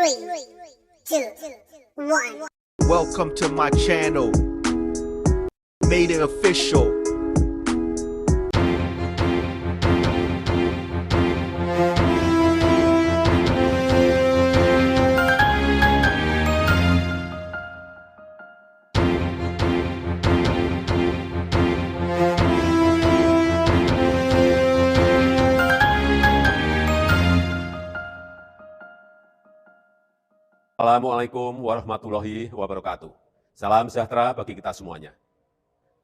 Three, two, one. Welcome to my channel. Made it official. Assalamualaikum warahmatullahi wabarakatuh. Salam sejahtera bagi kita semuanya.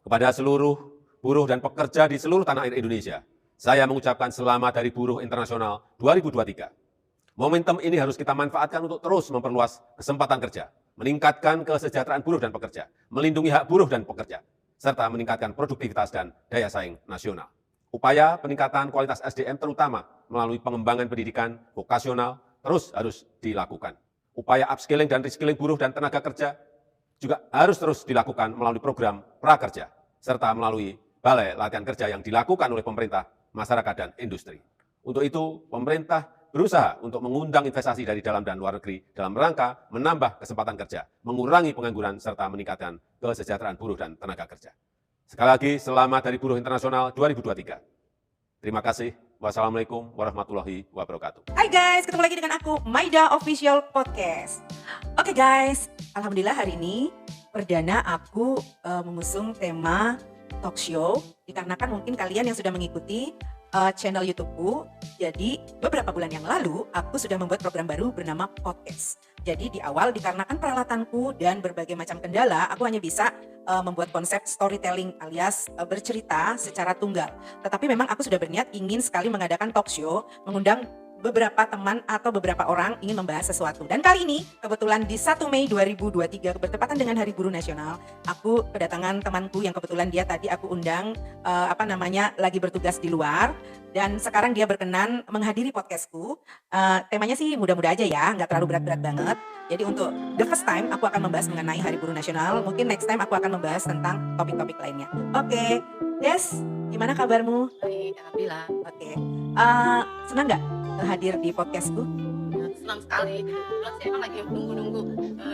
Kepada seluruh buruh dan pekerja di seluruh tanah air Indonesia, saya mengucapkan selamat Hari Buruh Internasional 2023. Momentum ini harus kita manfaatkan untuk terus memperluas kesempatan kerja, meningkatkan kesejahteraan buruh dan pekerja, melindungi hak buruh dan pekerja, serta meningkatkan produktivitas dan daya saing nasional. Upaya peningkatan kualitas SDM terutama melalui pengembangan pendidikan vokasional terus harus dilakukan. Upaya upskilling dan reskilling buruh dan tenaga kerja juga harus terus dilakukan melalui program prakerja, serta melalui balai latihan kerja yang dilakukan oleh pemerintah, masyarakat, dan industri. Untuk itu, pemerintah berusaha untuk mengundang investasi dari dalam dan luar negeri dalam rangka menambah kesempatan kerja, mengurangi pengangguran, serta meningkatkan kesejahteraan buruh dan tenaga kerja. Sekali lagi, selamat Hari Buruh Internasional 2023. Terima kasih. Wassalamualaikum warahmatullahi wabarakatuh. Hai guys, ketemu lagi dengan aku, Maida Official Podcast. Oke guys, alhamdulillah hari ini perdana aku mengusung tema talk show. Dikarenakan mungkin kalian yang sudah mengikuti channel YouTubeku, jadi beberapa bulan yang lalu aku sudah membuat program baru bernama podcast. Jadi di awal dikarenakan peralatanku dan berbagai macam kendala, aku hanya bisa membuat konsep storytelling alias bercerita secara tunggal. Tetapi memang aku sudah berniat ingin sekali mengadakan talk show, mengundang beberapa teman atau beberapa orang ingin membahas sesuatu. Dan kali ini kebetulan di 1 Mei 2023 bertepatan dengan Hari Buruh Nasional, aku kedatangan temanku yang kebetulan dia tadi aku undang lagi bertugas di luar, dan sekarang dia berkenan menghadiri podcastku. Temanya sih mudah-mudah aja ya, nggak terlalu berat-berat banget. Jadi untuk the first time aku akan membahas mengenai Hari Buruh Nasional. Mungkin next time aku akan membahas tentang topik-topik lainnya. Oke, Des, gimana kabarmu? Baik, alhamdulillah. Oke, senang nggak hadir di podcastku? Senang sekali. Kebetulan saya emang lagi nunggu-nunggu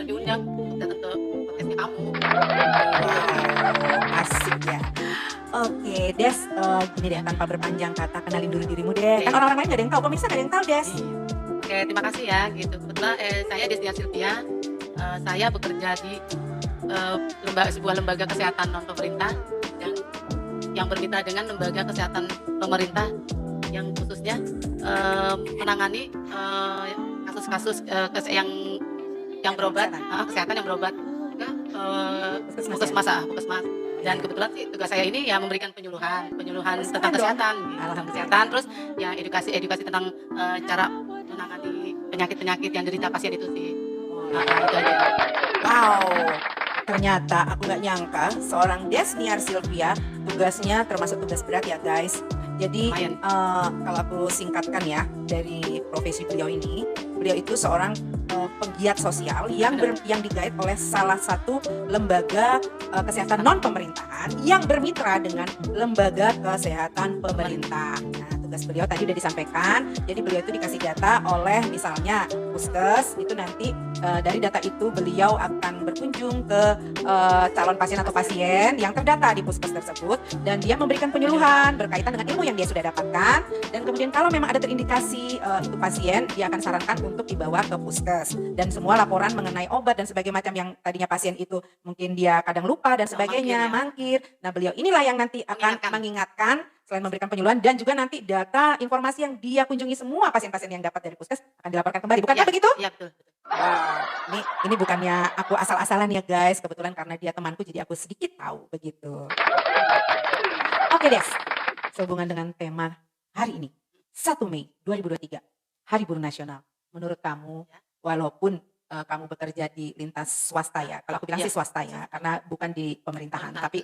diundang untuk datang ke podcastnya kamu. Asik ya. Oke, Des, gini deh, tanpa berpanjang kata, kenalin dulu dirimu deh. Kan orang-orang lain gak ada yang tahu, pemirsa gak ada yang tahu, Des. Oke, terima kasih ya. Gitu. Kebetulan saya Desnia Sylvia. Saya bekerja di sebuah lembaga kesehatan non pemerintah yang bermitra dengan lembaga kesehatan pemerintah yang khususnya menangani kasus-kasus yang berobat, kesehatan yang berobat ke puskesmas. Dan kebetulan sih tugas saya ini ya memberikan penyuluhan tentang kesehatan, kesehatan, terus ya edukasi tentang cara menangani penyakit yang derita pasien itu sih. Itu aja. Wow, ternyata aku gak nyangka seorang Desnia Sylvia tugasnya termasuk tugas berat ya guys. Jadi kalau aku singkatkan ya dari profesi beliau ini, beliau itu seorang penggiat sosial yang digait oleh salah satu lembaga kesehatan non pemerintahan yang bermitra dengan lembaga kesehatan pemerintah. Nah, tugas beliau tadi udah disampaikan. Jadi beliau itu dikasih data oleh misalnya puskes, itu nanti dari data itu beliau akan berkunjung ke calon pasien atau pasien yang terdata di puskes tersebut, dan dia memberikan penyuluhan berkaitan dengan ilmu yang dia sudah dapatkan. Dan kemudian kalau memang ada terindikasi itu pasien, dia akan sarankan untuk dibawa ke puskes. Dan semua laporan mengenai obat dan sebagainya macam yang tadinya pasien itu mungkin dia kadang lupa dan sebagainya, mangkir. Nah, beliau inilah yang nanti akan mengingatkan selain memberikan penyuluhan, dan juga nanti data informasi yang dia kunjungi semua pasien-pasien yang dapat dari puskes akan dilaporkan kembali. Bukankah begitu? Iya, betul. Wah, ini bukannya aku asal-asalan ya guys, kebetulan karena dia temanku jadi aku sedikit tahu begitu. Oke Des, sehubungan dengan tema hari ini, 1 Mei 2023, Hari Buruh Nasional. Menurut kamu, walaupun kamu bekerja di lintas swasta ya, kalau aku bilang sih swasta ya, karena bukan di pemerintahan, tapi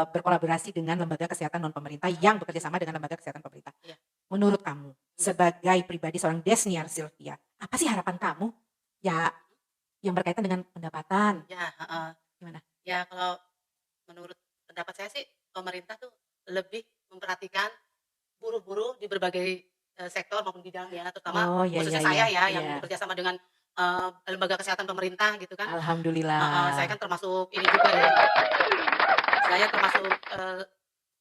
berkolaborasi dengan lembaga kesehatan non pemerintah yang bekerja sama dengan lembaga kesehatan pemerintah. Menurut kamu, sebagai pribadi seorang Desnia Sylvia, apa sih harapan kamu? Ya, yang berkaitan dengan pendapatan. Ya, Gimana? ya kalau menurut pendapat saya sih pemerintah tuh lebih memperhatikan buruh-buruh di berbagai sektor maupun bidang ya, terutama khususnya saya ya yang bekerja sama dengan lembaga kesehatan pemerintah gitu kan. Alhamdulillah. Saya kan termasuk ini juga ya. Saya termasuk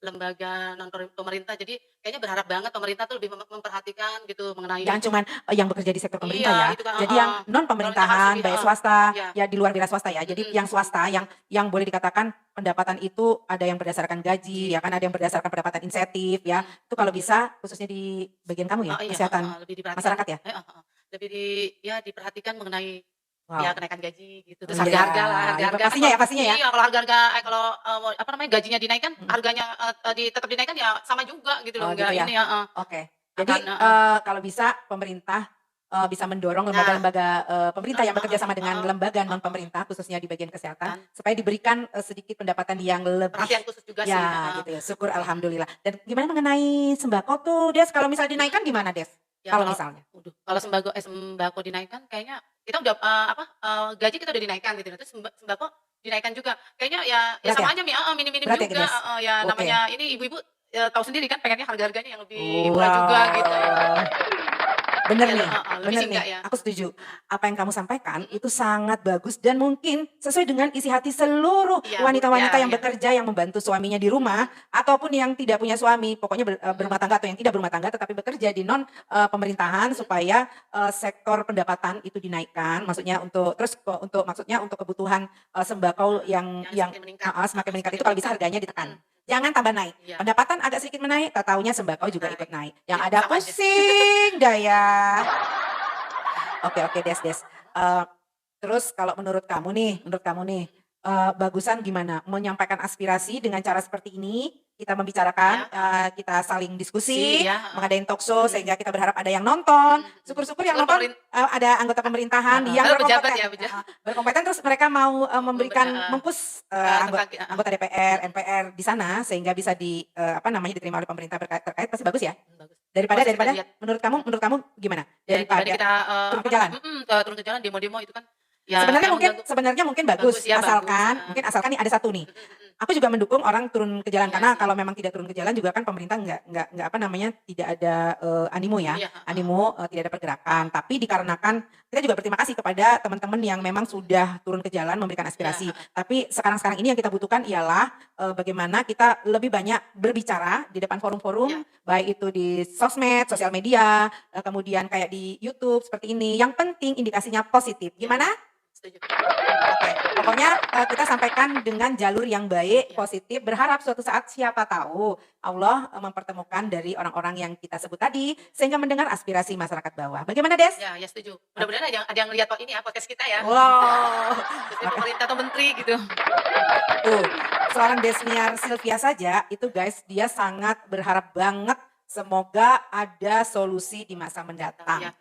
lembaga non pemerintah, jadi kayaknya berharap banget pemerintah tuh lebih memperhatikan gitu mengenai Jangan cuman yang bekerja di sektor pemerintah Iya, ya. itu kan, Jadi yang non pemerintahan, lebih, baik swasta, iya. ya di luar wira swasta ya. Jadi yang swasta yang boleh dikatakan pendapatan itu ada yang berdasarkan gaji, ya kan, ada yang berdasarkan pendapatan insentif ya. Itu kalau bisa khususnya di bagian kamu ya, Iya, kesehatan lebih diperhatikan, masyarakat ya. lebih diperhatikan mengenai Wow. ya kenaikan gaji gitu, terus Iya, harga-harga lah, iya, harga-harga pastinya ya, kalau pastinya ya. iya, kalau harga-harga kalau apa namanya, gajinya dinaikkan, harganya tetap dinaikkan ya sama juga gitu loh, Oh, enggak gitu ya. ini ya, Oke. Jadi Akan, kalau bisa pemerintah bisa mendorong Nah. lembaga-lembaga pemerintah yang bekerja sama dengan lembaga non Heeh. pemerintah khususnya di bagian kesehatan Kan. supaya diberikan sedikit pendapatan yang lebih perhatian khusus juga sih. ya gitu ya. Syukur alhamdulillah. Dan gimana mengenai sembako tuh, Des? Kalau misal dinaikkan gimana, Des? Ya, Kalau misalnya. kalau sembako dinaikkan kayaknya kita udah gaji kita udah dinaikkan gitu. Terus sembako dinaikkan juga. Kayaknya ya Berat sama ya? aja minim-minim Berat ya, juga. Des? Ya Oke. namanya ini ibu-ibu tahu sendiri kan pengennya harga-harganya yang lebih murah juga gitu. Bener Iya, nih, lebih bener singkat nih. ya. Aku setuju. Apa yang kamu sampaikan itu sangat bagus dan mungkin sesuai dengan isi hati seluruh Iya, wanita-wanita iya, yang iya. bekerja yang membantu suaminya di rumah ataupun yang tidak punya suami, pokoknya berumah tangga atau yang tidak berumah tangga tetapi bekerja di non pemerintahan supaya sektor pendapatan itu dinaikkan. Maksudnya untuk maksudnya untuk kebutuhan sembako yang semakin meningkat. semakin meningkat itu kalau bisa harganya ditekan. Jangan tambah naik. Iya. Pendapatan agak sedikit menaik, tak taunya sembako juga Naik. ikut naik. Yang Ya, ada sama aja. pusing daya. Oke, Des. Terus kalau menurut kamu nih, bagusan gimana menyampaikan aspirasi dengan cara seperti ini? Kita membicarakan, kita saling diskusi, Ya. mengadain talk show sehingga kita berharap ada yang nonton. Syukur-syukur yang nonton ada anggota pemerintahan yang Pejabat berkompeten. ya, pejabat. Berkompeten terus mereka mau memberikan mempush anggota, Tentang- anggota DPR, MPR di sana sehingga bisa diterima oleh pemerintah terkait pasti bagus ya. Bagus. Daripada Masih kita lihat. menurut kamu gimana? Daripada Daripada kita turun ke jalan? turun ke jalan demo-demo itu kan ya sebenarnya mungkin bagus, Bagus ya, asalkan nih ada satu nih. Aku juga mendukung orang turun ke jalan Iya karena sih. kalau memang tidak turun ke jalan juga kan pemerintah nggak tidak ada animo ya, Iya, animo tidak ada pergerakan. Tapi dikarenakan kita juga berterima kasih kepada teman-teman yang memang sudah turun ke jalan memberikan aspirasi. Tapi sekarang ini yang kita butuhkan ialah bagaimana kita lebih banyak berbicara di depan forum-forum, Iya. baik itu di sosmed, sosial media, kemudian kayak di YouTube seperti ini. Yang penting indikasinya positif. Gimana? Setuju. Oke, pokoknya kita sampaikan dengan jalur yang baik, Iya. positif, berharap suatu saat siapa tahu Allah mempertemukan dari orang-orang yang kita sebut tadi sehingga mendengar aspirasi masyarakat bawah. Bagaimana, Des? Ya setuju. Mudah-mudahan ada yang lihat ini ya podcast kita ya. Wow, Khususnya pemerintah atau menteri gitu. tuh seorang Desniar Sylvia saja itu guys, dia sangat berharap banget semoga ada solusi di masa mendatang. Ya.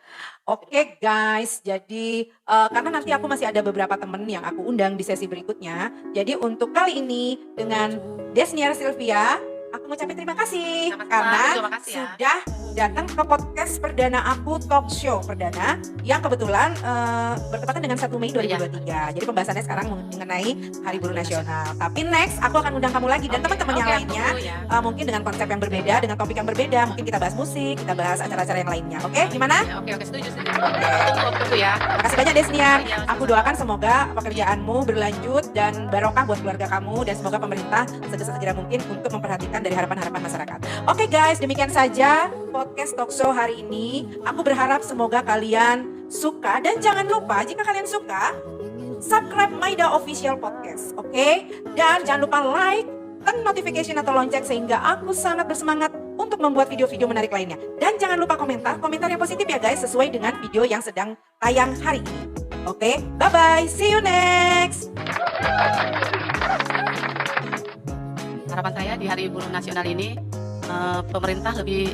Oke guys, jadi karena nanti aku masih ada beberapa temen yang aku undang di sesi berikutnya. Jadi untuk kali ini dengan Desniar Sylvia, aku ngucapin terima kasih Sama-sama, karena terima kasih ya. sudah datang ke podcast perdana aku, talk show perdana yang kebetulan bertepatan dengan 1 Mei 2023. Jadi pembahasannya sekarang mengenai Hari Buruh Nasional. Tapi next aku akan undang kamu lagi dan teman-teman yang lainnya. Mungkin dengan konsep yang berbeda, dengan topik yang berbeda. Mungkin kita bahas musik, kita bahas acara-acara yang lainnya. Oke, gimana? Oke, setuju. Tunggu ya. Makasih banyak Desniar. Iya, Aku doakan semoga pekerjaanmu berlanjut dan barokah buat keluarga kamu dan semoga pemerintah segera mungkin untuk memperhatikan dari harapan-harapan masyarakat. Oke guys, demikian saja podcast talk show hari ini. Aku berharap semoga kalian suka dan jangan lupa jika kalian suka subscribe Maida Official Podcast, oke? Dan jangan lupa like dan notification atau lonceng sehingga aku sangat bersemangat untuk membuat video-video menarik lainnya. Dan jangan lupa komentar yang positif ya guys, sesuai dengan video yang sedang tayang hari ini. Oke, bye-bye, see you next. Harapan saya di Hari Buruh Nasional ini pemerintah lebih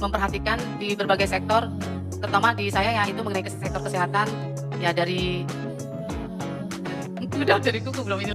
memperhatikan di berbagai sektor, terutama di saya yang itu mengenai sektor kesehatan ya dari udah dari kuku belum ini.